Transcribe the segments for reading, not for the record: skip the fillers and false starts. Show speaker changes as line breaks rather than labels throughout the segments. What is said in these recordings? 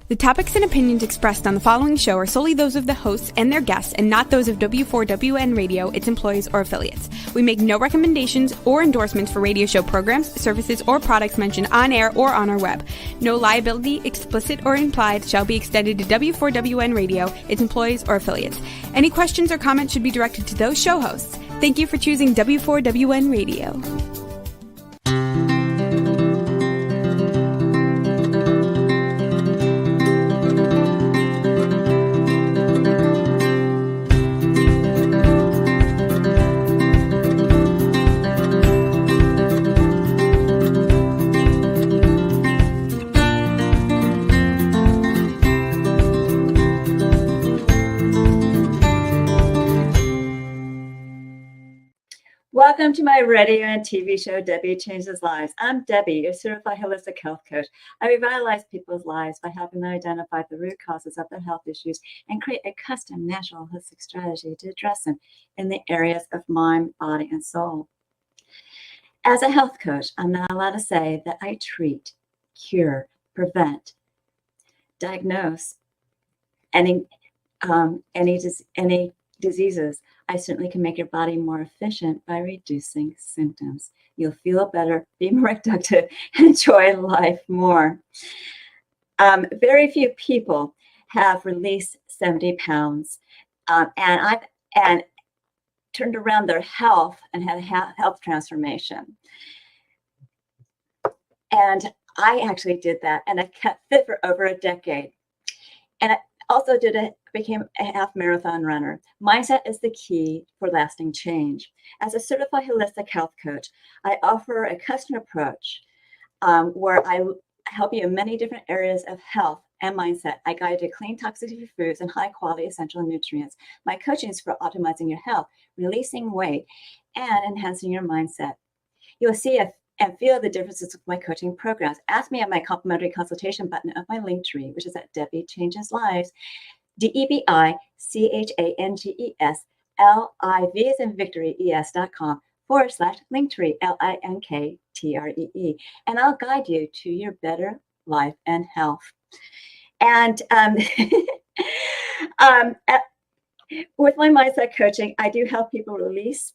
The topics and opinions expressed on the following show are solely those of the hosts and their guests and not those of W4WN Radio, its employees, or affiliates. We make no recommendations or endorsements for radio show programs, services, or products mentioned on air or on our web. No liability, explicit or implied, shall be extended to W4WN Radio, its employees, or affiliates. Any questions or comments should be directed to those show hosts. Thank you for choosing W4WN Radio.
Welcome to my radio and TV show, Debi Changes Lives. I'm Debi, a certified holistic health coach. I revitalize people's lives by helping them identify the root causes of their health issues and create a custom natural holistic strategy to address them in the areas of mind, body, and soul. As a health coach, I'm not allowed to say that I treat, cure, prevent, diagnose any diseases. I certainly can make your body more efficient by reducing symptoms. You'll feel better, be more productive, and enjoy life more. Very few people have released 70 pounds, and turned around their health and had a health transformation. And I actually did that, and I kept fit for over a decade. And I also became a half marathon runner. Mindset is the key for lasting change. As a certified holistic health coach, I offer a custom approach where I help you in many different areas of health and mindset. I guide you to clean, toxic-free foods and high-quality essential nutrients. My coaching is for optimizing your health, releasing weight, and enhancing your mindset. You'll see and feel the differences with my coaching programs. Ask me at my complimentary consultation button of my link tree, which is at Debi Changes Lives, DebiChangesLives, as in Victory, ES.com/linktree, LINKTREE. And I'll guide you to your better life and health. And with my mindset coaching, I do help people release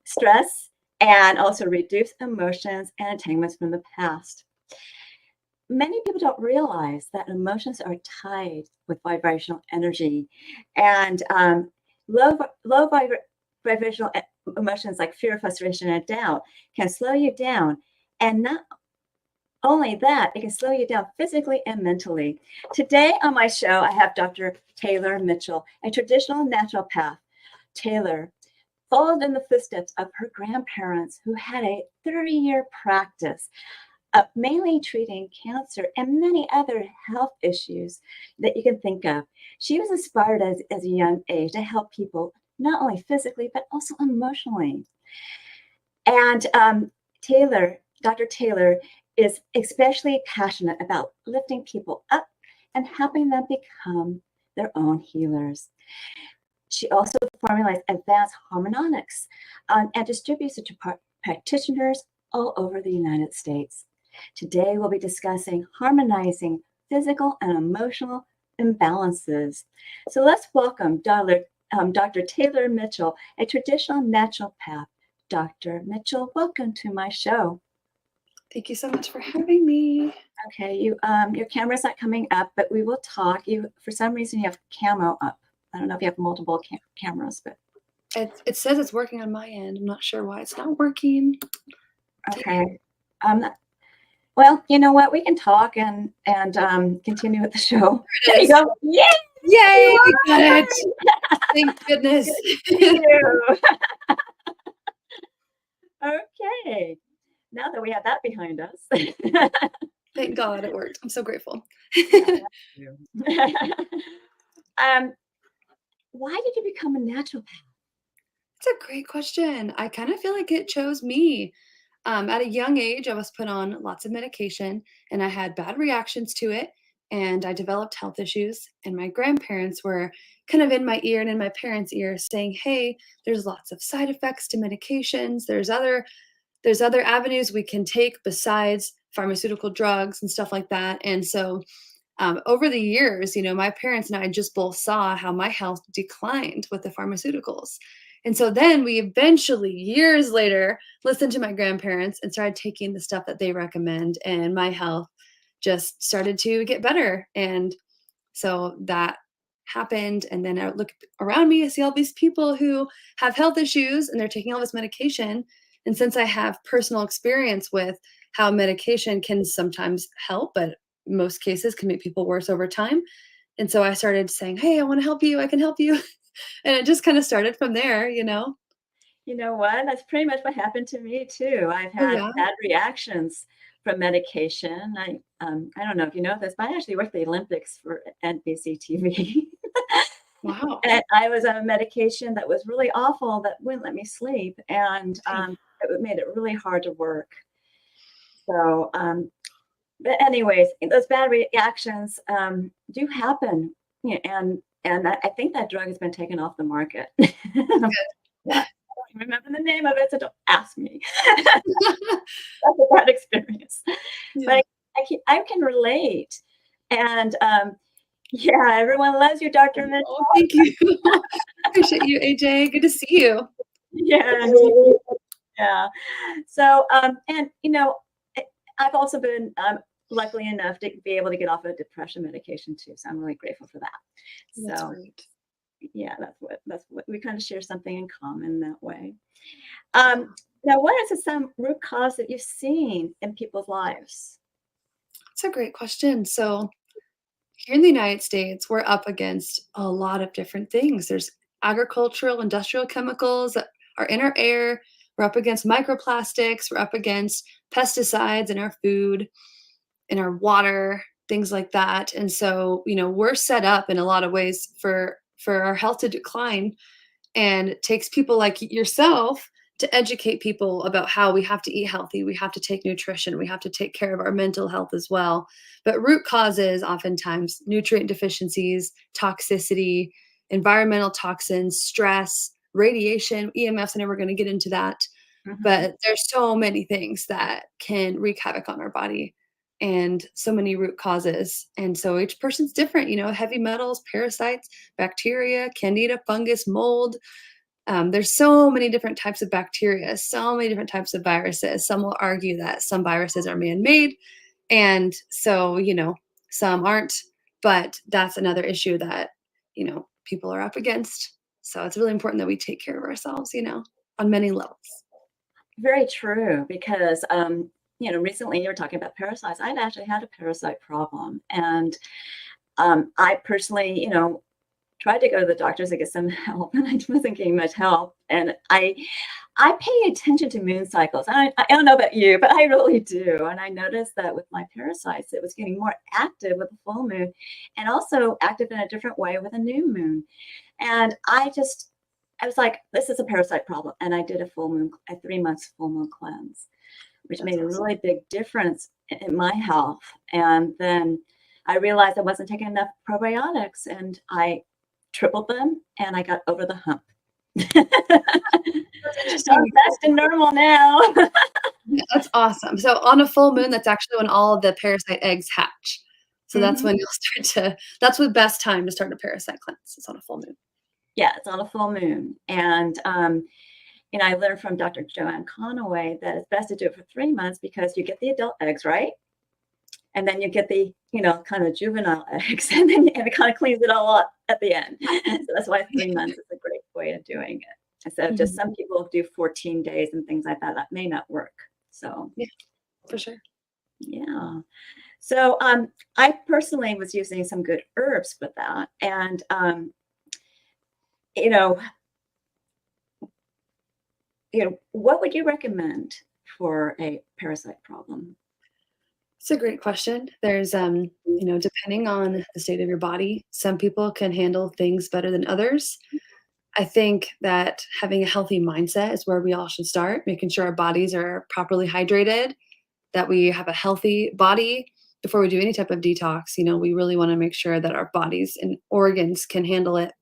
stress and also reduce emotions and entanglements from the past. Many people don't realize that emotions are tied with vibrational energy, and low vibrational emotions like fear, frustration, and doubt can slow you down. And not only that, it can slow you down physically and mentally. Today on my show, I have Dr. Taylor Mitchell, a traditional naturopath. Taylor followed in the footsteps of her grandparents, who had a 30-year practice mainly treating cancer and many other health issues that you can think of. She was inspired as a young age to help people not only physically, but also emotionally. And Dr. Taylor is especially passionate about lifting people up and helping them become their own healers. She also formulates advanced harmonics and distributes it to practitioners all over the United States. Today, we'll be discussing harmonizing physical and emotional imbalances. So let's welcome Dr. Taylor Mitchell, a traditional naturopath. Dr. Mitchell, welcome to my show.
Thank you so much for having me.
Okay, your camera's not coming up, but we will talk. For some reason, you have camo up. I don't know if you have multiple cameras, but
it says it's working on my end. I'm not sure why it's not working.
Okay. Well, you know what? We can talk and continue with the show. There you go. Yay!
Yay! We got it. Thank goodness.
Okay. Now that we have that behind us.
Thank God it worked. I'm so grateful.
Why did you become a naturopath?
It's a great question. I kind of feel like it chose me. At a young age, I was put on lots of medication and I had bad reactions to it, and I developed health issues. And my grandparents were kind of in my ear and in my parents' ear saying, hey, there's lots of side effects to medications. There's other avenues we can take besides pharmaceutical drugs and stuff like that. And so over the years, my parents and I just both saw how my health declined with the pharmaceuticals. And so then we eventually, years later, listened to my grandparents and started taking the stuff that they recommend, and my health just started to get better. And so that happened. And then I look around me, I see all these people who have health issues and they're taking all this medication. And since I have personal experience with how medication can sometimes help, but most cases can make people worse over time. And so I started saying, hey, I want to help you. I can help you. And it just kind of started from there.
You know what? That's pretty much what happened to me too. I've
Oh,
had
yeah.
bad reactions from medication. I don't know if you know this, but I actually worked the Olympics for NBC TV.
Wow.
And I was on a medication that was really awful that wouldn't let me sleep, and it made it really hard to work. So, but anyways, those bad reactions do happen, and I think that drug has been taken off the market. Yeah, I don't even remember the name of it, so don't ask me. That's a bad experience.
Yeah.
But I can relate. And yeah, everyone loves you, Dr. Mitchell.
Oh, thank you. Appreciate you, AJ. Good to see you.
Yeah. Yeah. So, and I've also been luckily enough to be able to get off of depression medication too. So I'm really grateful for that.
That's
So
great.
yeah, that's what we kind of share something in common that way. Now, what is some root cause that you've seen in people's lives?
That's a great question. So, here in the United States, we're up against a lot of different things. There's agricultural, industrial chemicals that are in our air. We're up against microplastics. We're up against pesticides in our food, in our water, things like that. And so, we're set up in a lot of ways for our health to decline. And it takes people like yourself to educate people about how we have to eat healthy, we have to take nutrition, we have to take care of our mental health as well. But root causes, oftentimes nutrient deficiencies, toxicity, environmental toxins, stress, radiation, EMFs. I know we're going to get into that,
Mhm.
but there's so many things that can wreak havoc on our body, and so many root causes. And so each person's different, heavy metals, parasites, bacteria, candida, fungus, mold. There's so many different types of bacteria, so many different types of viruses. Some will argue that some viruses are man-made, and so, some aren't. But that's another issue that, people are up against. So it's really important that we take care of ourselves, on many levels.
Very true, because recently you were talking about parasites. I've actually had a parasite problem, and I personally, tried to go to the doctors to get some help, and I wasn't getting much help. And I pay attention to moon cycles. I don't know about you, but I really do. And I noticed that with my parasites, it was getting more active with the full moon, and also active in a different way with a new moon. And I was like, this is a parasite problem. And I did a 3 months full moon cleanse, which
That's
made a
awesome.
really big difference in my health. And then I realized I wasn't taking enough probiotics, and I tripled them, and I got over the hump.
That's
I'm
interesting.
back to normal now.
Yeah, that's awesome. So on a full moon, that's actually when all of the parasite eggs hatch. So that's
Mhm.
when you'll that's the best time to start a parasite cleanse. It's on a full moon.
Yeah, it's on a full moon. And I learned from Dr. Joanne Conaway that it's best to do it for 3 months, because you get the adult eggs, right? And then you get the, kind of juvenile eggs, and it kind of cleans it all up at the end. So that's why 3 months is a great way of doing it. Instead of just,
Mhm.
some people do 14 days and things like that. That may not work. So
Yeah, for sure.
yeah. So I personally was using some good herbs with that. And you know, what would you recommend for a parasite problem?
It's a great question. There's, depending on the state of your body, some people can handle things better than others. I think that having a healthy mindset is where we all should start, making sure our bodies are properly hydrated, that we have a healthy body before we do any type of detox. We really want to make sure that our bodies and organs can handle it.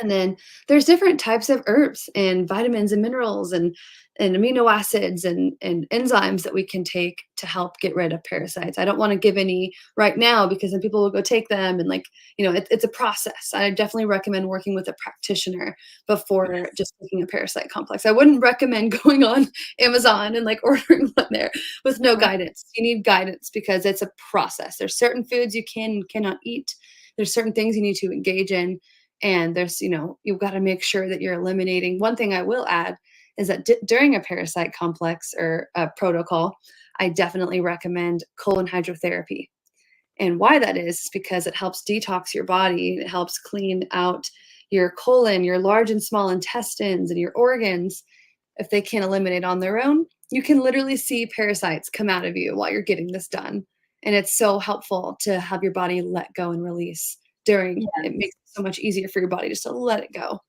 And then there's different types of herbs and vitamins and minerals and amino acids and enzymes that we can take to help get rid of parasites. I don't want to give any right now because then people will go take them and it's a process. I definitely recommend working with a practitioner before
Yes.
just taking a parasite complex. I wouldn't recommend going on Amazon and ordering one there with no
Uh-huh.
guidance. You need guidance because it's a process. There's certain foods you can and cannot eat. There's certain things you need to engage in, and you've got to make sure that you're eliminating. One thing I will add is that during a parasite complex or a protocol, I definitely recommend colon hydrotherapy. And why that is because it helps detox your body. It helps clean out your colon, your large and small intestines, and your organs. If they can't eliminate on their own, you can literally see parasites come out of you while you're getting this done. And it's so helpful to have your body let go and release during. It
Yes.
makes it so much easier for your body just to let it go.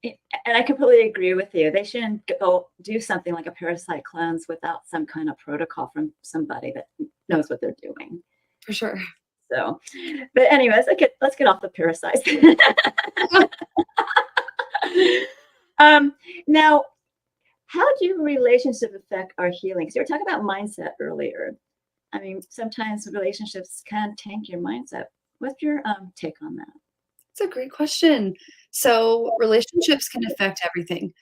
And I completely agree with you. They shouldn't go do something like a parasite cleanse without some kind of protocol from somebody that knows what they're doing.
For sure.
So, but anyways, let's get off the parasites. Now, how do relationships affect our healing? Because you were talking about mindset earlier. I mean, sometimes relationships can tank your mindset. What's your take on that?
It's a great question. So relationships can affect everything.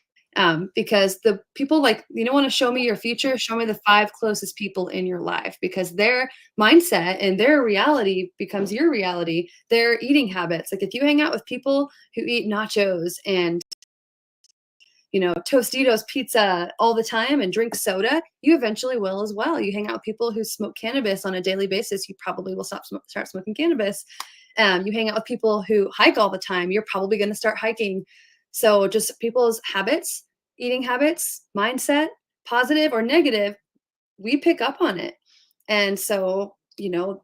Because the people you don't want to show me your future, show me the 5 closest people in your life because their mindset and their reality becomes your reality. Their eating habits. Like if you hang out with people who eat nachos and Tostitos pizza all the time and drink soda, you eventually will as well. You hang out with people who smoke cannabis on a daily basis, you probably will start smoking cannabis. You hang out with people who hike all the time, you're probably going to start hiking. So just people's habits, eating habits, mindset, positive or negative, we pick up on it. And so,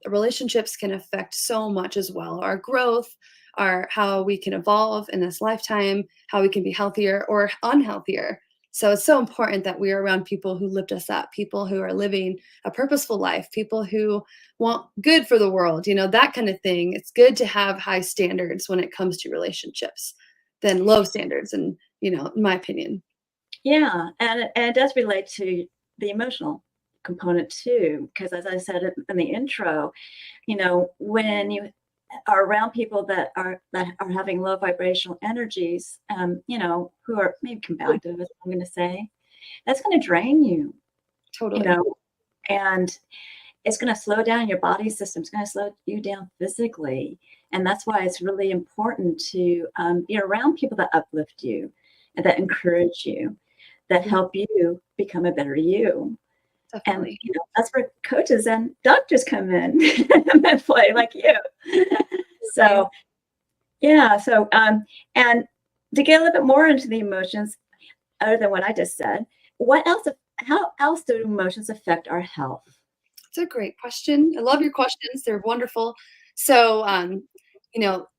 relationships can affect so much as well. Our growth, our how we can evolve in this lifetime, how we can be healthier or unhealthier. So it's so important that we are around people who lift us up, people who are living a purposeful life, people who want good for the world, that kind of thing. It's good to have high standards when it comes to relationships than low standards, and in my opinion.
Yeah, and it does relate to the emotional component too, because as I said in the intro, when you are around people that are having low vibrational energies, who are maybe combative, as I'm going to say, that's going to drain you, you
Totally.
know, and it's going to slow down your body system. It's going to slow you down physically, and that's why it's really important to be around people that uplift you and that encourage you, that
Mhm.
help you become a better you. And
Definitely.
that's where coaches and doctors come in and play, like you.
Definitely.
So yeah, and to get a little bit more into the emotions, other than what I just said, what else? How else do emotions affect our health?
It's a great question. I love your questions. They're wonderful. So,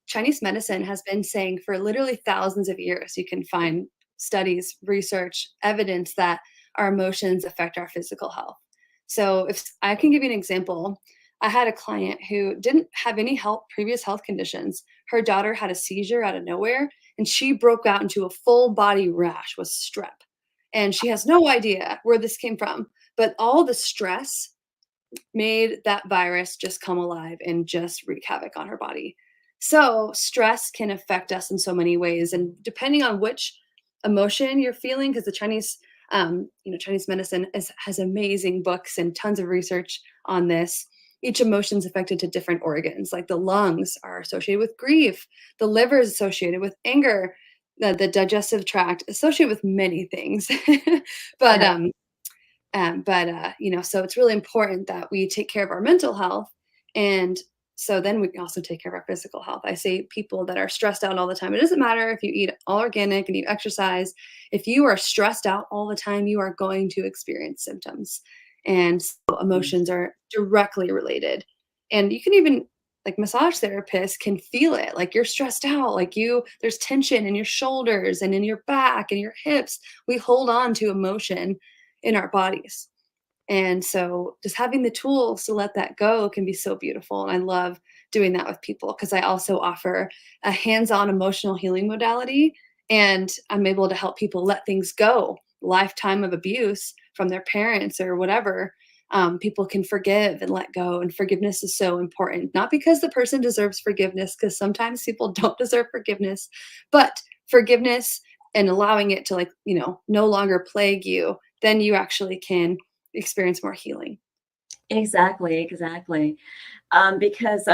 Chinese medicine has been saying for literally thousands of years, you can find studies, research, evidence that our emotions affect our physical health. So, if I can give you an example, I had a client who didn't have any previous health conditions. Her daughter had a seizure out of nowhere, and she broke out into a full body rash with strep. And she has no idea where this came from, but all the stress made that virus just come alive and just wreak havoc on her body. So, stress can affect us in so many ways. And depending on which emotion you're feeling, because the Chinese medicine has amazing books and tons of research on this. Each emotion is affected to different organs, like the lungs are associated with grief, the liver is associated with anger, the digestive tract associated with many things. but
Right.
so it's really important that we take care of our mental health. And so then we can also take care of our physical health. I say people that are stressed out all the time, it doesn't matter if you eat all organic and you exercise. If you are stressed out all the time, you are going to experience symptoms. And so emotions are directly related. And you can even, like massage therapists can feel it. Like you're stressed out, there's tension in your shoulders and in your back and your hips. We hold on to emotion in our bodies. And so just having the tools to let that go can be so beautiful. And I love doing that with people because I also offer a hands-on emotional healing modality, and I'm able to help people let things go, lifetime of abuse from their parents or whatever. People can forgive and let go, and forgiveness is so important. Not because the person deserves forgiveness, because sometimes people don't deserve forgiveness, but forgiveness and allowing it to, like, no longer plague you, then you actually can experience more healing.
Exactly. Because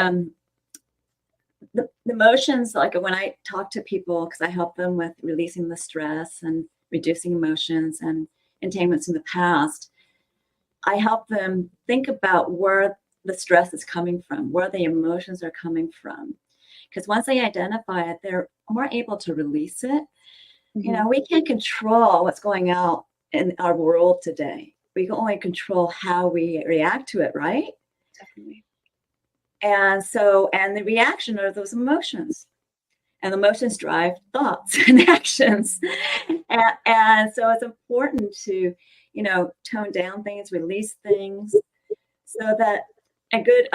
the emotions, like when I talk to people, because I help them with releasing the stress and reducing emotions and entanglements in the past, I help them think about where the stress is coming from, where the emotions are coming from. Because once they identify it, they're more able to release it.
Mhm.
We can't control what's going out in our world today. We can only control how we react to it, right?
Definitely.
And the reaction are those emotions. And emotions drive thoughts and actions. And so it's important to, tone down things, release things, so that a good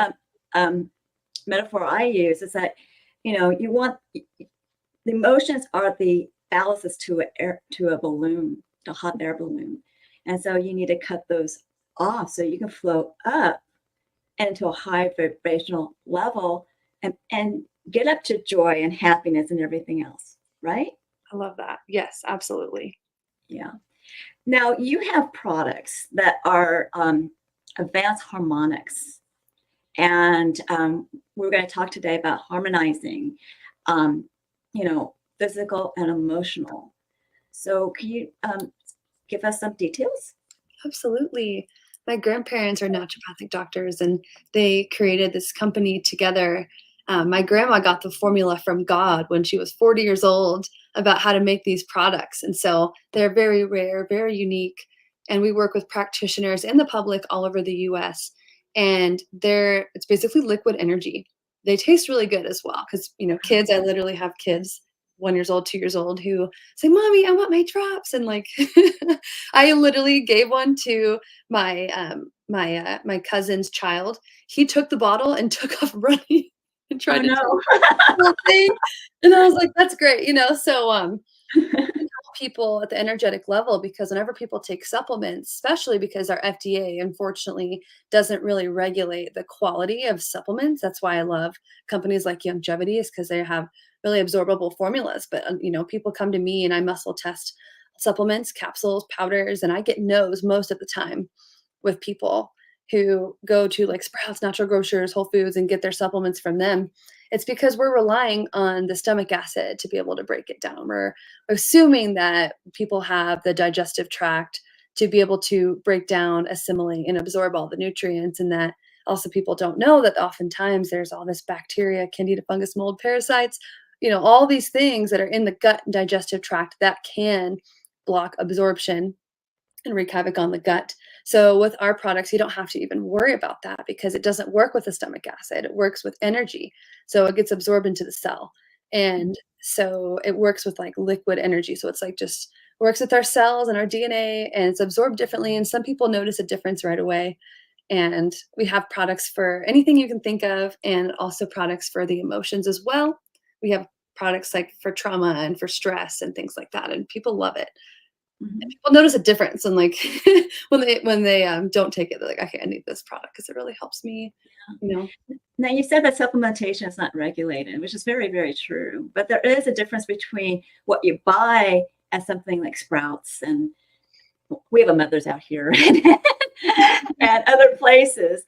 metaphor I use is that, you want the emotions are the ballasts to a balloon, a hot air balloon. And so you need to cut those off so you can float up into a high vibrational level and get up to joy and happiness and everything else, right?
I love that. Yes, absolutely.
Yeah. Now you have products that are advanced harmonics, and we're going to talk today about harmonizing, um, physical and emotional. So can you give us some details?
Absolutely. My grandparents are naturopathic doctors, and they created this company together. My grandma got the formula from God when she was 40 years old about how to make these products. And so they're very rare, very unique. And we work with practitioners and the public all over the US. And it's basically liquid energy. They taste really good as well. Because, kids, I literally have kids, 1 years old, 2 years old, who say, "Mommy, I want my drops." And like, I literally gave one to my cousin's child. He took the bottle and took off running and
Oh
tried to
no.
drink the whole thing, and I was like, "That's great," so, help people at the energetic level, because whenever people take supplements, especially because our FDA, unfortunately, doesn't really regulate the quality of supplements. That's why I love companies like Longevity, is because they have really absorbable formulas. But, people come to me and I muscle test supplements, capsules, powders, and I get no's most of the time with people who go to like Sprouts, Natural Grocers, Whole Foods, and get their supplements from them. It's because we're relying on the stomach acid to be able to break it down. We're assuming that people have the digestive tract to be able to break down, assimilate, and absorb all the nutrients, and that also people don't know that oftentimes there's all this bacteria, candida, fungus, mold, parasites, all these things that are in the gut and digestive tract that can block absorption and wreak havoc on the gut. So with our products, you don't have to even worry about that, because it doesn't work with the stomach acid. It works with energy. So it gets absorbed into the cell. And so it works with like liquid energy. So it's like just works with our cells and our DNA, and it's absorbed differently. And some people notice a difference right away. And we have products for anything you can think of, and also products for the emotions as well. We have products like for trauma and for stress and things like that. And people love it.
Mhm.
People notice a difference, and like when they don't take it, they're like, "Okay, I need this product because it really helps me," you know?
Now, you said that supplementation is not regulated, which is very, very true. But there is a difference between what you buy at something like Sprouts, and we have a Mother's out here, and other places.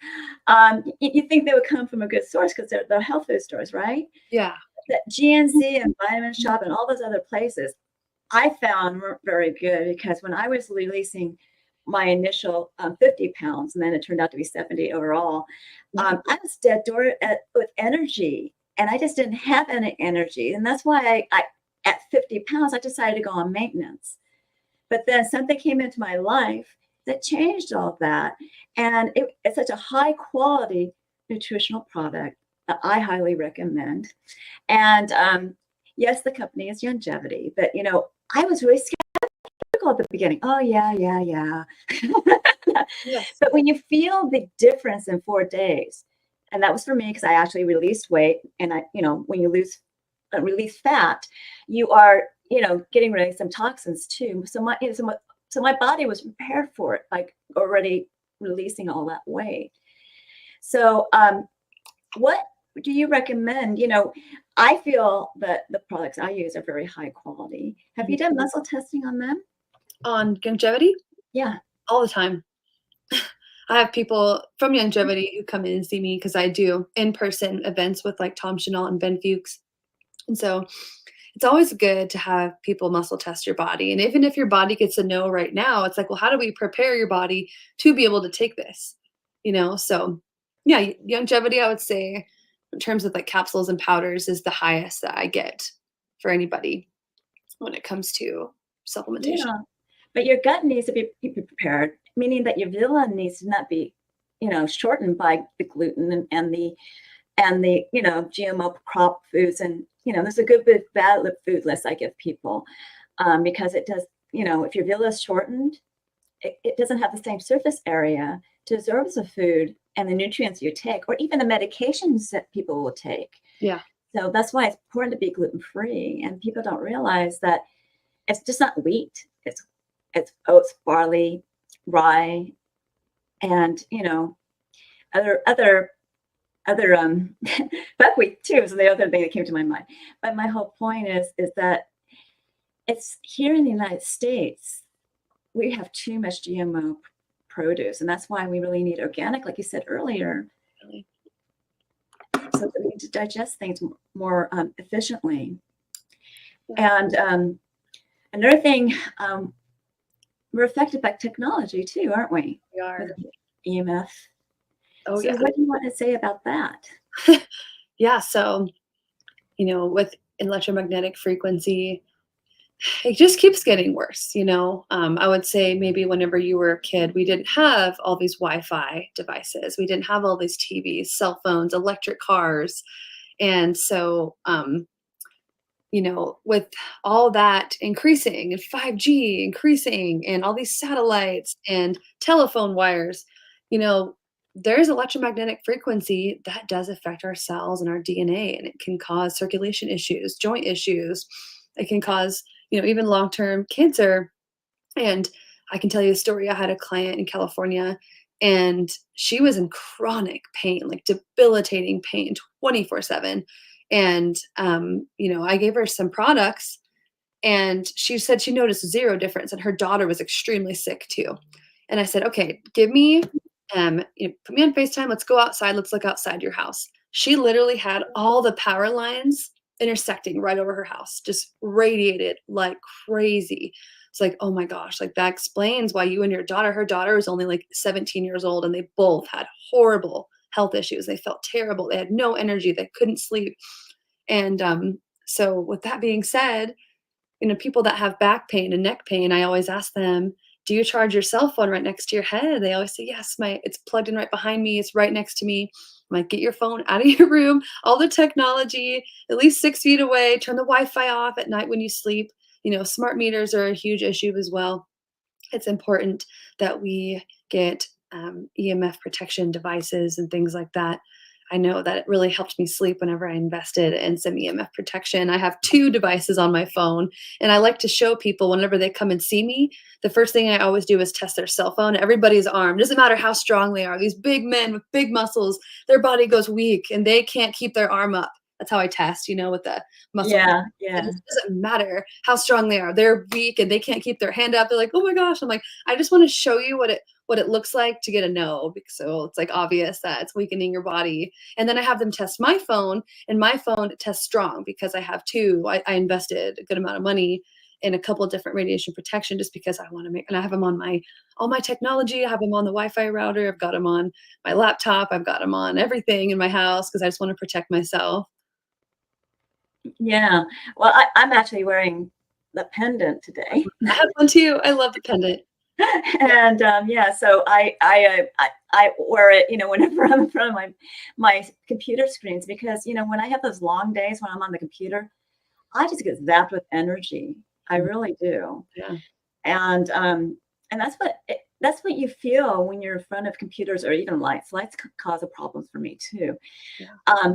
You think they would come from a good source because they're health food stores, right?
Yeah.
That GNC and Vitamin Shop and all those other places, I found weren't very good, because when I was releasing my initial 50 pounds, and then it turned out to be 70 overall, I was with energy, and I just didn't have any energy. And that's why at 50 pounds, I decided to go on maintenance. But then something came into my life that changed all that. And it's such a high quality nutritional product that I highly recommend. And yes, the company is Longevity, but I was really skeptical at the beginning. Oh yeah, yeah, yeah.
Yes.
But when you feel the difference in 4 days, And that was for me because I actually released weight. And when you release fat, you are, getting rid of some toxins too. So my body was prepared for it, like already releasing all that weight. So what do you recommend? I feel that the products I use are very high quality. Have you done muscle testing on them?
On longevity?
Yeah.
All the time. I have people from longevity who come in and see me because I do in-person events with like Tom Chenault and Ben Fuchs. And so it's always good to have people muscle test your body. And even if your body gets a no right now, it's like, well, how do we prepare your body to be able to take this? So yeah, longevity, I would say, in terms of like capsules and powders, is the highest that I get for anybody when it comes to supplementation.
Yeah. But your gut needs to be prepared, meaning that your villi needs to not be, shortened by the gluten and the GMO crop foods. And, there's a good bad food list I give people because it does, if your villi is shortened, it doesn't have the same surface area to absorb the food and the nutrients you take, or even the medications that people will take.
Yeah.
So that's why it's important to be gluten-free. And people don't realize that it's just not wheat. It's oats, barley, rye, and other buckwheat too is the other thing that came to my mind. But my whole point is that it's here in the United States, we have too much GMO produce, and that's why we really need organic, like you said earlier, so that we need to digest things more efficiently. And another thing, we're affected by technology too, aren't we?
We are.
With EMF.
Oh,
so
yeah.
What do you want to say about that?
Yeah. So, with electromagnetic frequency, it just keeps getting worse. I would say maybe whenever you were a kid, we didn't have all these Wi-Fi devices. We didn't have all these TVs, cell phones, electric cars. And so, with all that increasing and 5G increasing and all these satellites and telephone wires, there's electromagnetic frequency that does affect our cells and our DNA, and it can cause circulation issues, joint issues. It can cause, even long-term cancer. And I can tell you a story. I had a client in California, and she was in chronic pain, like debilitating pain 24/7. And, I gave her some products, and she said she noticed zero difference, and her daughter was extremely sick too. And I said, okay, give me, put me on FaceTime. Let's go outside. Let's look outside your house. She literally had all the power lines intersecting right over her house, just radiated like crazy. It's like, oh my gosh, like that explains why you and her daughter was only like 17 years old, and they both had horrible health issues. They felt terrible. They had no energy. They couldn't sleep. And so with that being said, people that have back pain and neck pain, I always ask them, do you charge your cell phone right next to your head? They always say, yes, it's plugged in right behind me. It's right next to me. I'm like, get your phone out of your room, all the technology, at least 6 feet away, turn the Wi-Fi off at night when you sleep. Smart meters are a huge issue as well. It's important that we get EMF protection devices and things like that. I know that it really helped me sleep whenever I invested in some EMF protection. I have 2 devices on my phone, and I like to show people whenever they come and see me, the first thing I always do is test their cell phone. Everybody's arm, doesn't matter how strong they are. These big men with big muscles, their body goes weak and they can't keep their arm up. That's how I test, with the muscle.
Yeah.
It just doesn't matter how strong they are. They're weak and they can't keep their hand up. They're like, oh my gosh. I'm like, I just want to show you what it looks like to get a no. So it's like obvious that it's weakening your body. And then I have them test my phone, and my phone tests strong because I have 2. I invested a good amount of money in a couple of different radiation protection just because I want to make, and I have them on all my technology. I have them on the Wi-Fi router. I've got them on my laptop. I've got them on everything in my house because I just want to protect myself.
Yeah. Well, I'm actually wearing the pendant today.
I have one too. I love the pendant.
And so I wear it, whenever I'm in front of my computer screens, because when I have those long days when I'm on the computer, I just get zapped with energy. I really do.
Yeah.
And that's what that's what you feel when you're in front of computers or even lights. Lights cause a problem for me too.
Yeah.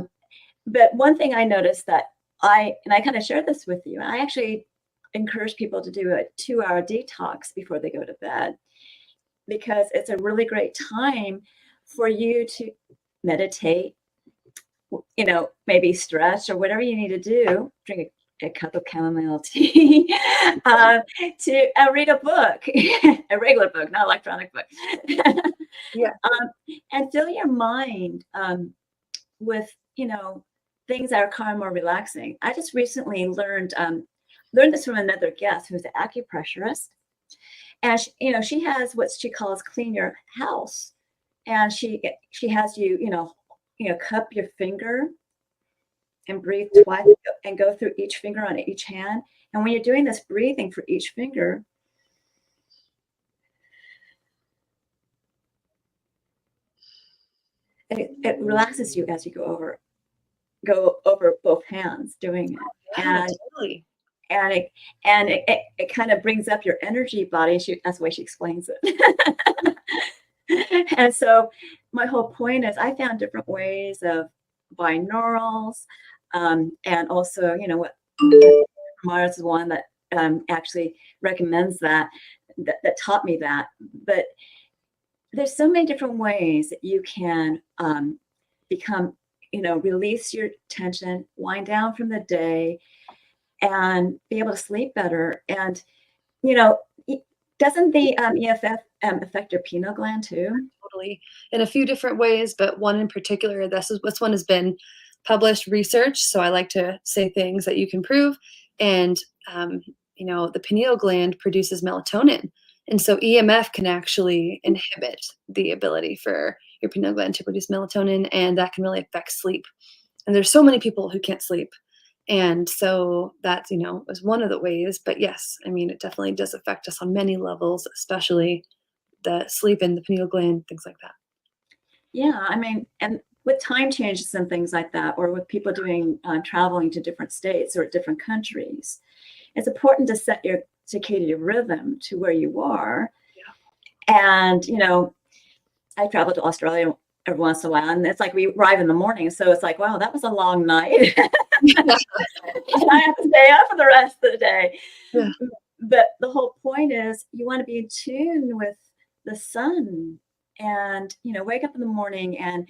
But one thing I noticed that I kind of shared this with you, I actually encourage people to do a 2-hour detox before they go to bed, because it's a really great time for you to meditate, maybe stretch or whatever you need to do, drink a cup of chamomile tea, to read a book, a regular book, not electronic book,
Yeah.
and fill your mind with, things that are kind of more relaxing. I just recently learned this from another guest who's an acupressurist, and she has what she calls clean your house, and she has you, cup your finger and breathe twice and go through each finger on each hand. And when you're doing this breathing for each finger, it relaxes you as you go over both hands doing it.
Yeah, totally.
And it kind of brings up your energy body. That's the way she explains it. And so my whole point is I found different ways of binaurals, and also, what Mars is one that actually recommends that taught me that. But there's so many different ways that you can become, release your tension, wind down from the day, and be able to sleep better. And, doesn't the EFF affect your pineal gland too?
Totally. In a few different ways, but one in particular, this one has been published research. So I like to say things that you can prove. And, the pineal gland produces melatonin. And so EMF can actually inhibit the ability for your pineal gland to produce melatonin, and that can really affect sleep. And there's so many people who can't sleep. And so that's, is one of the ways. But yes, I mean, it definitely does affect us on many levels, especially the sleep and the pineal gland, things like that.
Yeah, I mean, and with time changes and things like that, or with people doing traveling to different states or different countries, it's important to set your circadian rhythm to where you are.
Yeah.
And, I travel to Australia every once in a while, and it's like we arrive in the morning. So it's like, wow, that was a long night. And I have to stay up for the rest of the day.
Yeah.
But the whole point is you want to be in tune with the sun, and, wake up in the morning and,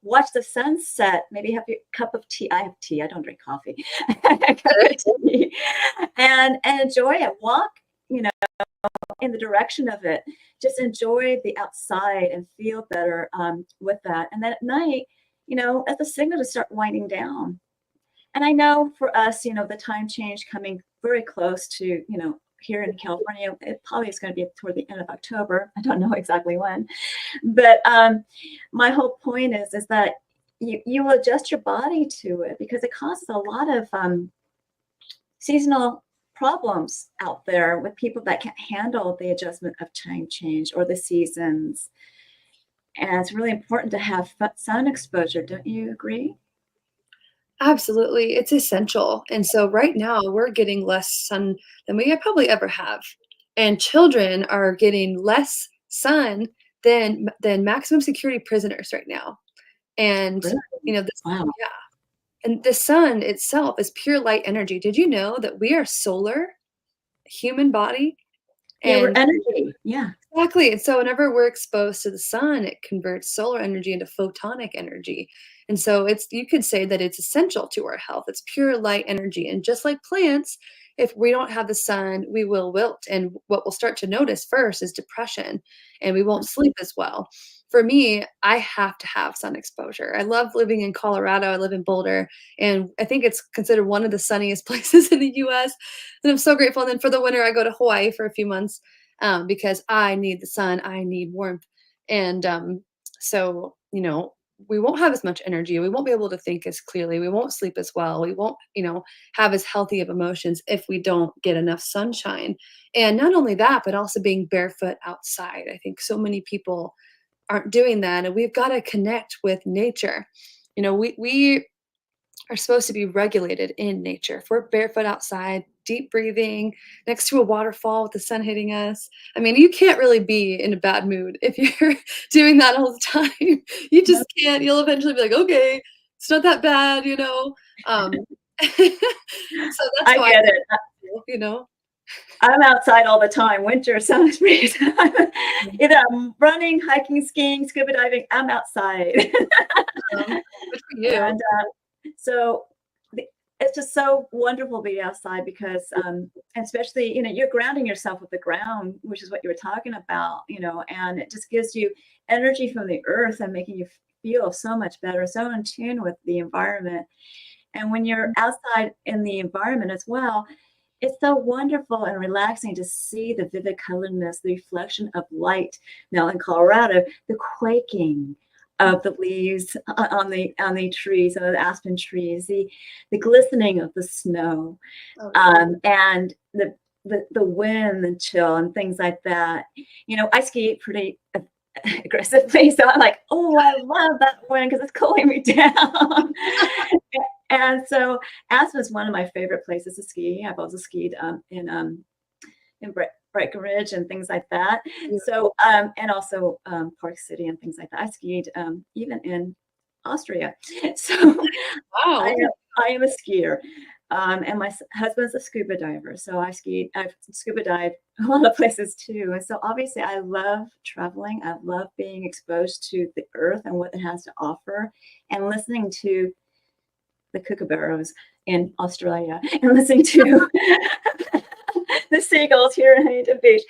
watch the sunset, maybe have your cup of tea. I have tea. I don't drink coffee. A cup of tea, and enjoy it. Walk, in the direction of it. Just enjoy the outside and feel better with that. And then at night, as the signal to start winding down. And I know for us, the time change coming very close to, here in California, it probably is going to be toward the end of October. I don't know exactly when. But my whole point is that you will adjust your body to it, because it causes a lot of seasonal problems out there with people that can't handle the adjustment of time change or the seasons. And it's really important to have sun exposure. Don't you agree?
Absolutely. It's essential. And so right now we're getting less sun than we probably ever have. And children are getting less sun than maximum security prisoners right now. And
Really?
this,
Wow.
yeah. And the sun itself is pure light energy. Did you know that we are solar, human body?
Yeah, we're
And
energy. Yeah.
exactly. And so whenever we're exposed to the sun, it converts solar energy into photonic energy. And so you could say that it's essential to our health. It's pure light energy. And just like plants, if we don't have the sun, we will wilt. And what we'll start to notice first is depression, and we won't sleep as well. For me, I have to have sun exposure. I love living in Colorado. I live in Boulder, and I think it's considered one of the sunniest places in the US. And I'm so grateful. And then for the winter, I go to Hawaii for a few months because I need the sun, I need warmth. And so, we won't have as much energy. We won't be able to think as clearly. We won't sleep as well. We won't, have as healthy of emotions if we don't get enough sunshine. And not only that, but also being barefoot outside. I think so many people aren't doing that. And we've got to connect with nature. We are supposed to be regulated in nature. If we're barefoot outside, deep breathing, next to a waterfall with the sun hitting us, I mean, you can't really be in a bad mood if you're doing that all the time. You just can't. You'll eventually be like, okay, it's not that bad, you know. So that's
I
how I
get it.
feel, you know.
I'm outside all the time. Winter, summer, spring.
Mm.
Either I'm running, hiking, skiing, scuba diving. I'm outside.
Good for you.
And so the, it's just so wonderful being outside because, especially, you're grounding yourself with the ground, which is what you were talking about, and it just gives you energy from the earth and making you feel so much better, so in tune with the environment. And when you're outside in the environment as well, it's so wonderful and relaxing to see the vivid colorness, the reflection of light. Now in Colorado, the quaking of the leaves on the trees, on the aspen trees, the glistening of the snow,
Oh, yeah.
and the wind and chill and things like that. I ski pretty aggressively, so I'm like, oh, I love that wind because it's cooling me down. And so Aspen is one of my favorite places to ski. I've also skied in Breckenridge and things like that. So and also Park City and things like that. I skied even in Austria. So I
Wow.
am, I am a skier. And my husband's a scuba diver, so I've scuba dived a lot of places too. And so obviously I love traveling. I love being exposed to the earth and what it has to offer, and listening to the kookaburras in Australia and listening to the seagulls here in Huntington Beach.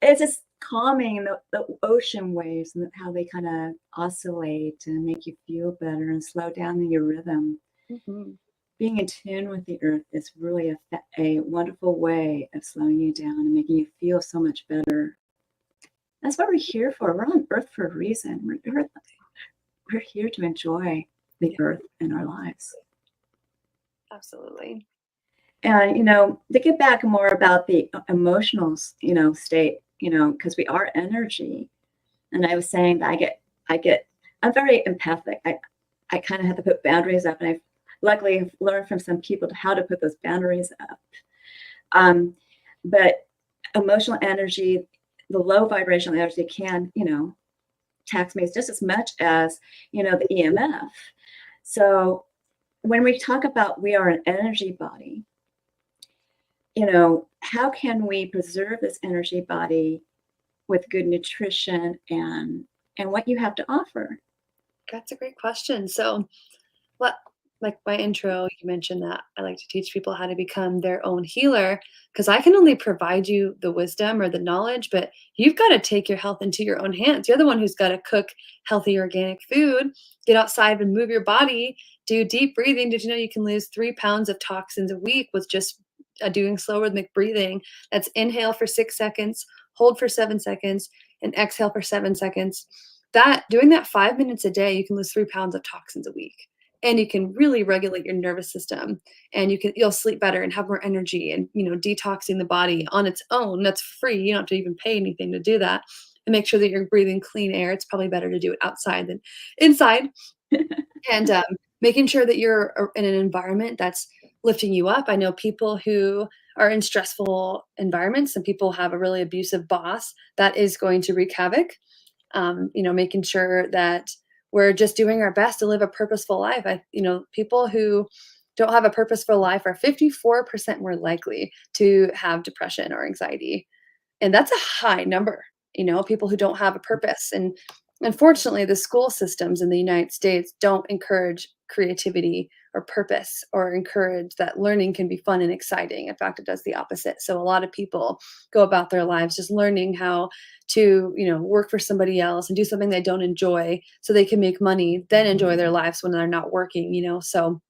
It's just calming, the ocean waves and how they kind of oscillate and make you feel better and slow down your rhythm.
Mhm.
Being in tune with the earth is really a wonderful way of slowing you down and making you feel so much better. That's what we're here for. We're on earth for a reason. We're here to enjoy the
Yeah,
earth in our lives.
absolutely.
And, to get back more about the emotional, state, because we are energy. And I was saying that I'm very empathic. I kind of have to put boundaries up, and I've luckily learned from some people how to put those boundaries up. But emotional energy, the low vibrational energy can, tax me just as much as, the EMF. So when we talk about we are an energy body, how can we preserve this energy body with good nutrition and what you have to offer?
That's a great question. So, what, like my intro, you mentioned that I like to teach people how to become their own healer because I can only provide you the wisdom or the knowledge, but you've got to take your health into your own hands. You're the one who's got to cook healthy organic food, get outside and move your body, do deep breathing. Did you know you can lose 3 pounds of toxins a week with just doing slow rhythmic breathing? That's inhale for 6 seconds, hold for 7 seconds, and exhale for 7 seconds. That doing that 5 minutes a day, you can lose 3 pounds of toxins a week, and you can really regulate your nervous system, and you'll sleep better and have more energy, and detoxing the body on its own, that's free. You don't have to even pay anything to do that, and make sure that you're breathing clean air. It's probably better to do it outside than inside. And making sure that you're in an environment that's lifting you up. I know people who are in stressful environments, and people have a really abusive boss that is going to wreak havoc. Making sure that we're just doing our best to live a purposeful life. People who don't have a purposeful life are 54% more likely to have depression or anxiety. And that's a high number, people who don't have a purpose. And unfortunately, the school systems in the United States don't encourage creativity or purpose, or encourage that learning can be fun and exciting. In fact, it does the opposite. So a lot of people go about their lives just learning how to, work for somebody else and do something they don't enjoy so they can make money, then enjoy their lives when they're not working. So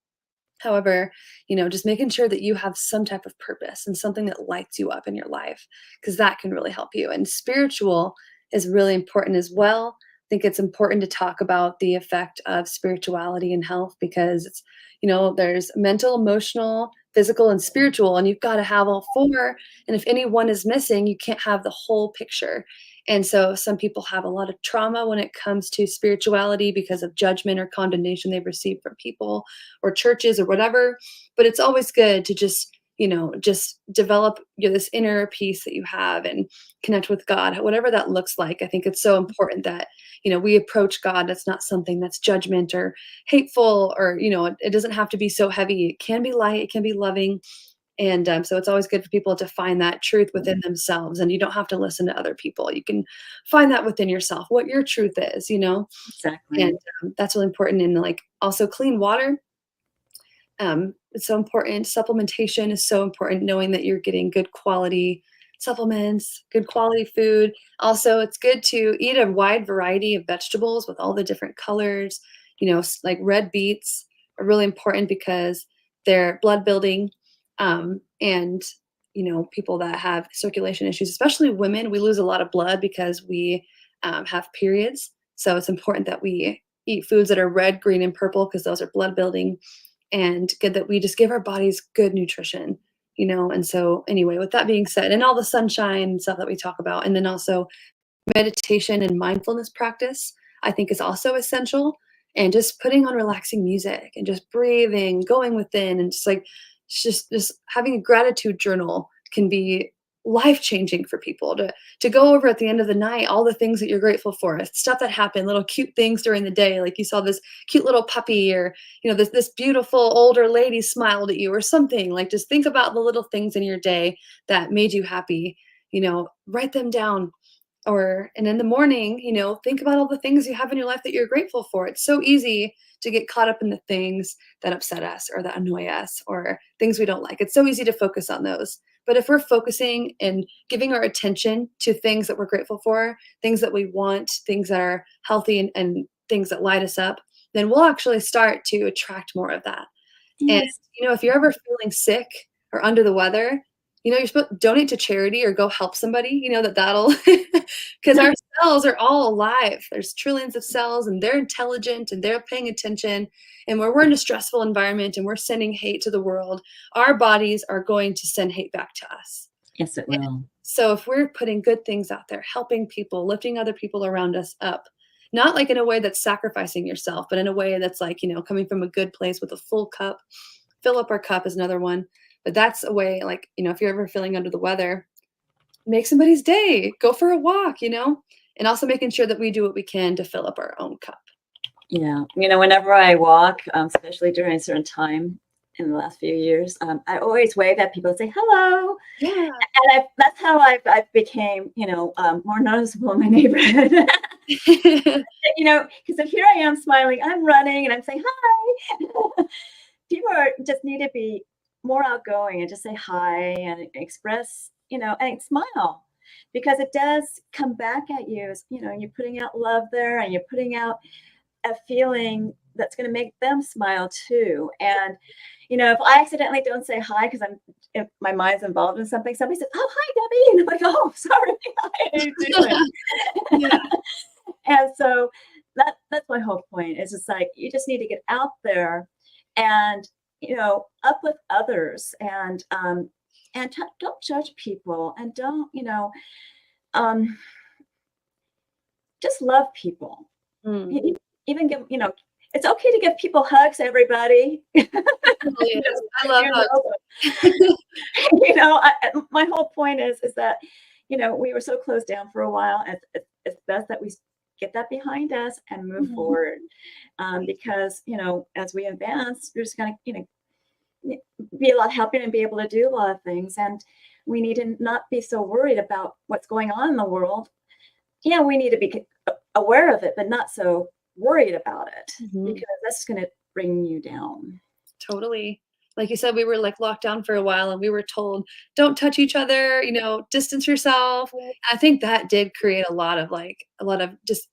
however, just making sure that you have some type of purpose and something that lights you up in your life, because that can really help you. And spiritual is really important as well. I think it's important to talk about the effect of spirituality and health, because there's mental, emotional, physical, and spiritual, and you've got to have all four. And if any one is missing, you can't have the whole picture. And so some people have a lot of trauma when it comes to spirituality because of judgment or condemnation they've received from people or churches or whatever. But it's always good to just, just develop this inner peace that you have and connect with God, whatever that looks like. I think it's so important that, we approach God. That's not something that's judgment or hateful, or, it doesn't have to be so heavy. It can be light, it can be loving. And so it's always good for people to find that truth within themselves. And you don't have to listen to other people. You can find that within yourself, what your truth is,
Exactly.
And that's really important. And like also clean water. It's so important. Supplementation is so important, knowing that you're getting good quality supplements, good quality food. Also, it's good to eat a wide variety of vegetables with all the different colors. Like red beets are really important because they're blood building. And, people that have circulation issues, especially women, we lose a lot of blood because we have periods. So it's important that we eat foods that are red, green, and purple because those are blood building, and good that we just give our bodies good nutrition, And so anyway, with that being said, and all the sunshine and stuff that we talk about, and then also meditation and mindfulness practice, I think is also essential. And just putting on relaxing music and just breathing, going within, and just having a gratitude journal can be life-changing for people to go over at the end of the night all the things that you're grateful for, stuff that happened, little cute things during the day, like you saw this cute little puppy, or this beautiful older lady smiled at you or something. Like, just think about the little things in your day that made you happy. Write them down. And in the morning, think about all the things you have in your life that you're grateful for. It's so easy to get caught up in the things that upset us or that annoy us or things we don't like. It's so easy to focus on those. But if we're focusing and giving our attention to things that we're grateful for, things that we want, things that are healthy, and things that light us up, then we'll actually start to attract more of that. And,
Yes.
if you're ever feeling sick or under the weather, you're supposed to donate to charity or go help somebody, that'll, because our cells are all alive. There's trillions of cells, and they're intelligent, and they're paying attention. And when we're in a stressful environment and we're sending hate to the world, our bodies are going to send hate back to us.
Yes, it will.
So if we're putting good things out there, helping people, lifting other people around us up, not like in a way that's sacrificing yourself, but in a way that's like, coming from a good place with a full cup. Fill up our cup is another one. But that's a way, like, if you're ever feeling under the weather, make somebody's day, go for a walk, and also making sure that we do what we can to fill up our own cup.
Yeah. Whenever I walk, especially during a certain time in the last few years, I always wave at people and say, hello.
Yeah.
And that's how I became, more noticeable in my neighborhood. Because here I am smiling, I'm running, and I'm saying, hi. People just need to be more outgoing and just say hi and express, and smile, because it does come back at you. You're putting out love there, and you're putting out a feeling that's going to make them smile too. And, if I accidentally don't say hi because if my mind's involved in something, somebody says, oh, hi, Debbie. And I'm like, oh, sorry. Hi, how you doing?
Yeah.
And so that's my whole point. It's just like, you just need to get out there and, uplift others, and don't judge people, and don't, just love people. Even give, it's okay to give people hugs, everybody.
I love hugs.
My whole point is that, we were so closed down for a while, and it's best that we get that behind us and move forward. Because, as we advance, we're just going to, be a lot happier and be able to do a lot of things. And we need to not be so worried about what's going on in the world. Yeah, we need to be aware of it, but not so worried about it, because that's just going to bring you down.
Totally. Like you said, we were like locked down for a while, and we were told, don't touch each other, distance yourself. And I think that did create a lot of just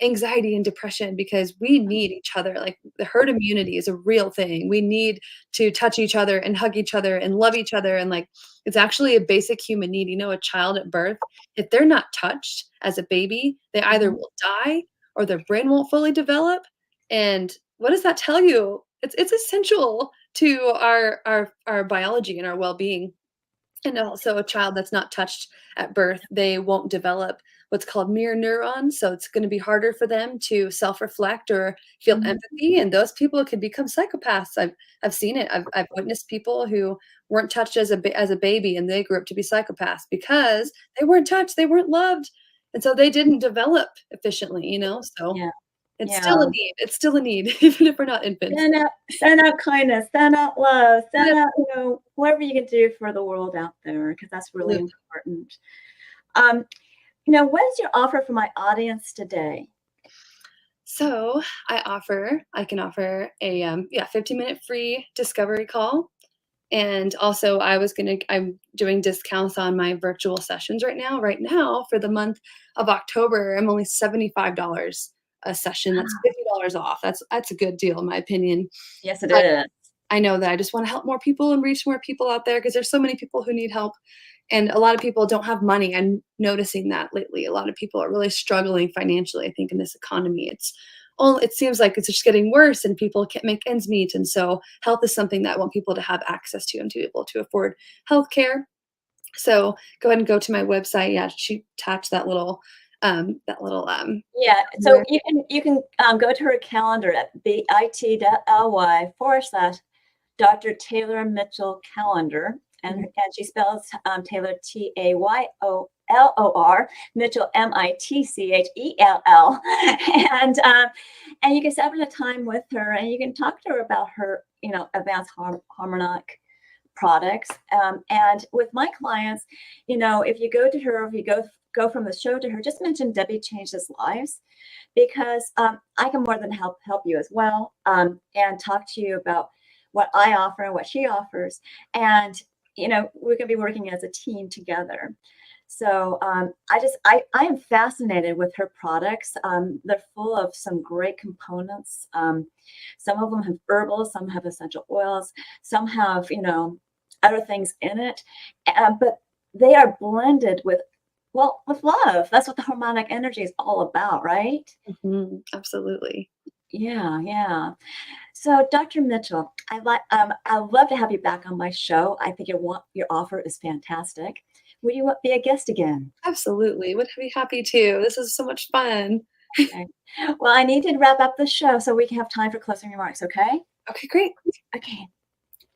anxiety and depression, because we need each other. Like, the herd immunity is a real thing. We need to touch each other and hug each other and love each other. And like, it's actually a basic human need. A child at birth, if they're not touched as a baby, they either will die or their brain won't fully develop. And what does that tell you? It's essential to our biology and our well-being. And also a child that's not touched at birth, they won't develop what's called mirror neurons. So it's going to be harder for them to self-reflect or feel
Mhm.
empathy. And those people can become psychopaths. I've seen it. I've witnessed people who weren't touched as a baby and they grew up to be psychopaths because they weren't touched, they weren't loved. And so they didn't develop efficiently, So
Yeah.
it's still
Yeah.
a need. It's still a need, even if we're not infants.
Send out kindness, send out love,
Yeah,
send out, whatever you can do for the world out there, because that's really
absolutely.
important. Um, what is your offer for my audience today?
So I can offer a 15-minute free discovery call. And also I'm doing discounts on my virtual sessions right now. Right now for the month of October, I'm only $75 a session. That's $50 off. That's a good deal in my opinion.
Yes, it is.
I know that I just want to help more people and reach more people out there because there's so many people who need help. And a lot of people don't have money. I'm noticing that lately. A lot of people are really struggling financially, I think, in this economy. It seems like it's just getting worse and people can't make ends meet. And so health is something that I want people to have access to and to be able to afford healthcare. So go ahead and go to my website. Yeah, she attached that little
Yeah, so you can go to her calendar at bit.ly/ Dr. Taylor Mitchell calendar, and she spells Taylor Taylor, Mitchell Mitchell, and you can set up a time with her, and you can talk to her about her, advanced harmonic products. And with my clients, if you go to her, if you go from the show to her, just mention Debi changes lives, because I can more than help you as well, and talk to you about what I offer and what she offers. And, we're going to be working as a team together. So I am fascinated with her products. They're full of some great components. Some of them have herbals, some have essential oils, some have, other things in it. But they are blended with love. That's what the harmonic energy is all about, right?
Absolutely.
Yeah, yeah. So, Dr. Mitchell, I'd love to have you back on my show. I think your offer is fantastic. Will you be a guest again?
Absolutely. Would be happy to. This is so much fun.
Okay. Well, I need to wrap up the show so we can have time for closing remarks. Okay.
Okay, great.
Okay.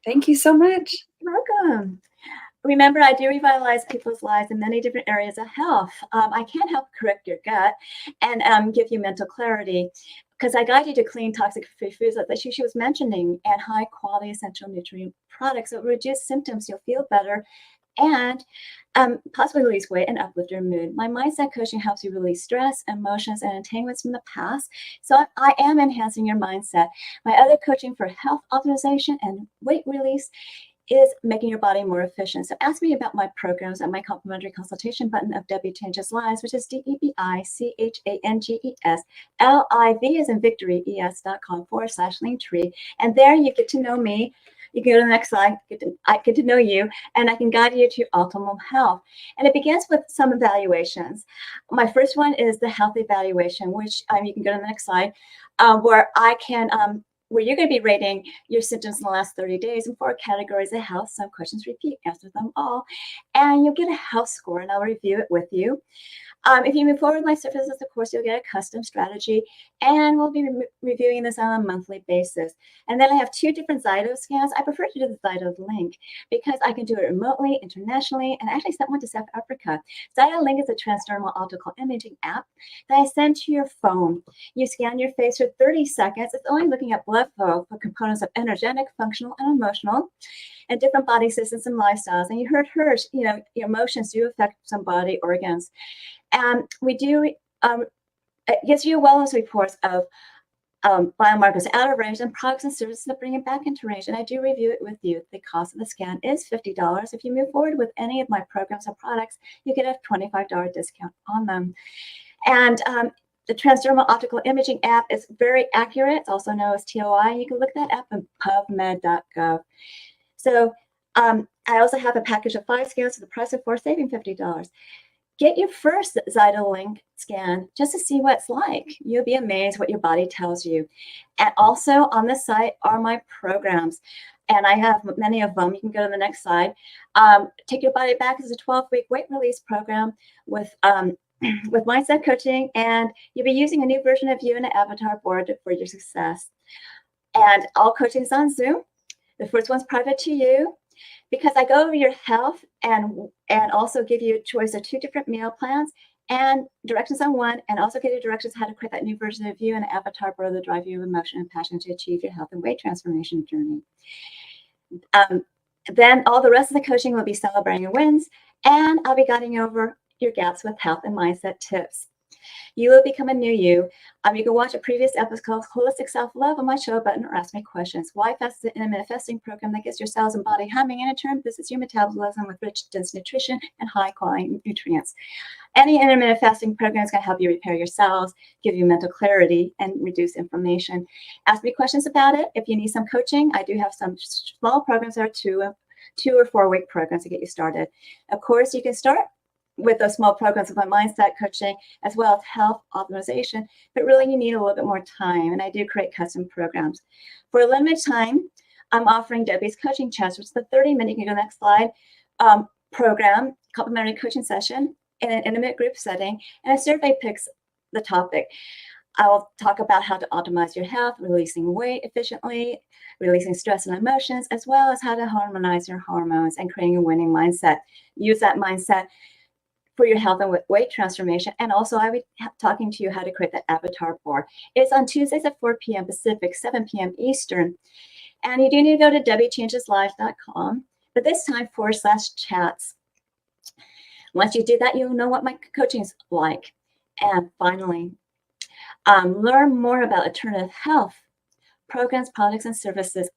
Thank you so much.
You're welcome. Remember, I do revitalize people's lives in many different areas of health. I can help correct your gut and give you mental clarity, because I guide you to clean, toxic-free foods like she was mentioning, and high-quality essential nutrient products that reduce symptoms. You'll feel better and possibly lose weight and uplift your mood. My mindset coaching helps you release stress, emotions, and entanglements from the past. So I am enhancing your mindset. My other coaching for health optimization and weight release is making your body more efficient. So ask me about my programs at my complimentary consultation button of Debi Changes Lives, which is DebiChangesLive as in victory, es.com/Linktree. And there you get to know me. You can go to the next slide, I get to know you, and I can guide you to optimal health. And it begins with some evaluations. My first one is the health evaluation, which you can go to the next slide, where I can where you're going to be rating your symptoms in the last 30 days in 4 categories of health. Some questions repeat, answer them all, and you'll get a health score, and I'll review it with you. If you move forward with my services, of course, you'll get a custom strategy, and we'll be reviewing this on a monthly basis. And then I have 2 different Zyto scans. I prefer to do the Zyto Link because I can do it remotely, internationally, and I actually sent one to South Africa. Zyto Link is a transdermal optical imaging app that I send to your phone. You scan your face for 30 seconds. It's only looking at blood flow for components of energetic, functional, and emotional, and different body systems and lifestyles. And you heard hers, your emotions do affect some body organs. And we do, it gives you wellness reports of biomarkers out of range and products and services that bring it back into range. And I do review it with you. The cost of the scan is $50. If you move forward with any of my programs or products, you get a $25 discount on them. And the transdermal optical imaging app is very accurate. It's also known as TOI. You can look that up in pubmed.gov. So I also have a package of 5 scans for the price of 4, saving $50. Get your first Zyto Link scan just to see what it's like. You'll be amazed what your body tells you. And also on the site are my programs. and I have many of them. You can go to the next slide. Take Your Body Back is a 12-week weight release program with with mindset coaching, and you'll be using a new version of you and an avatar board for your success. And all coaching is on Zoom. The first one's private to you, because I go over your health and also give you a choice of 2 different meal plans and directions on one, and also give you directions how to create that new version of you and an avatar board that drive you with emotion and passion to achieve your health and weight transformation journey. Then all the rest of the coaching will be celebrating your wins, and I'll be guiding over your gaps with health and mindset tips. You will become a new you. You can watch a previous episode called Holistic Self-Love on my show button or ask me questions. Why fast is an intermittent fasting program that gets your cells and body humming, and in turn boosts your metabolism with rich, dense nutrition and high-quality nutrients. Any intermittent fasting program is going to help you repair your cells, give you mental clarity, and reduce inflammation. Ask me questions about it. If you need some coaching, I do have some small programs that are 2 or 4 week programs to get you started. Of course, you can start with those small programs with my mindset coaching as well as health optimization, but really you need a little bit more time, and I do create custom programs. For a limited time, I'm offering Debi's coaching chats, which is the 30-minute, you can go to the next slide, program, complimentary coaching session in an intimate group setting, and a survey picks the topic. I'll talk about how to optimize your health, releasing weight efficiently, releasing stress and emotions, as well as how to harmonize your hormones and creating a winning mindset. Use that mindset for your health and weight transformation. And also I will be talking to you how to create that avatar board. It's on Tuesdays at 4 p.m. Pacific, 7 p.m. Eastern. And you do need to go to debichangeslife.com, but this time /chats. Once you do that, you'll know what my coaching is like. And finally, learn more about alternative health programs, products, and services,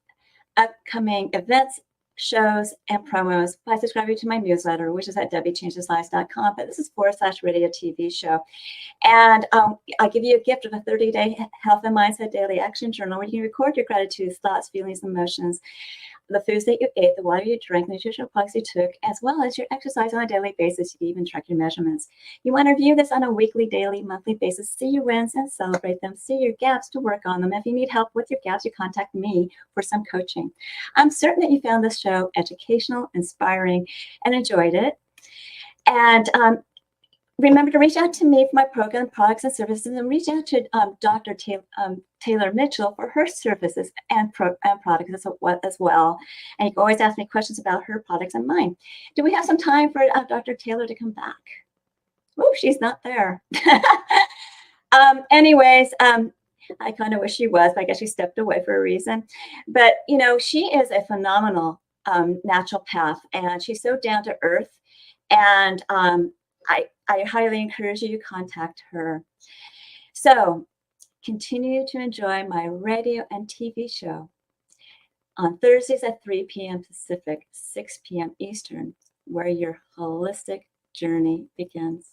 upcoming events, shows, and promos by subscribing to my newsletter, which is at debichangeslives.com. But this is /radio TV show. And I give you a gift of a 30-day health and mindset daily action journal where you can record your gratitudes, thoughts, feelings, emotions, the foods that you ate, the water you drank, the nutritional products you took, as well as your exercise on a daily basis. You can even track your measurements. You want to review this on a weekly, daily, monthly basis. See your wins and celebrate them. See your gaps to work on them. If you need help with your gaps, you contact me for some coaching. I'm certain that you found this show educational, inspiring, and enjoyed it. And remember to reach out to me for my program, products, and services, and reach out to Dr. Taylor Mitchell for her services and products as well. And you can always ask me questions about her products and mine. Do we have some time for Dr. Taylor to come back? Oh, she's not there. Anyways, I kind of wish she was, but I guess she stepped away for a reason. But, you know, she is a phenomenal naturopath, and she's so down to earth. And I highly encourage you to contact her. So continue to enjoy my radio and TV show on Thursdays at 3 p.m. Pacific, 6 p.m. Eastern, where your holistic journey begins.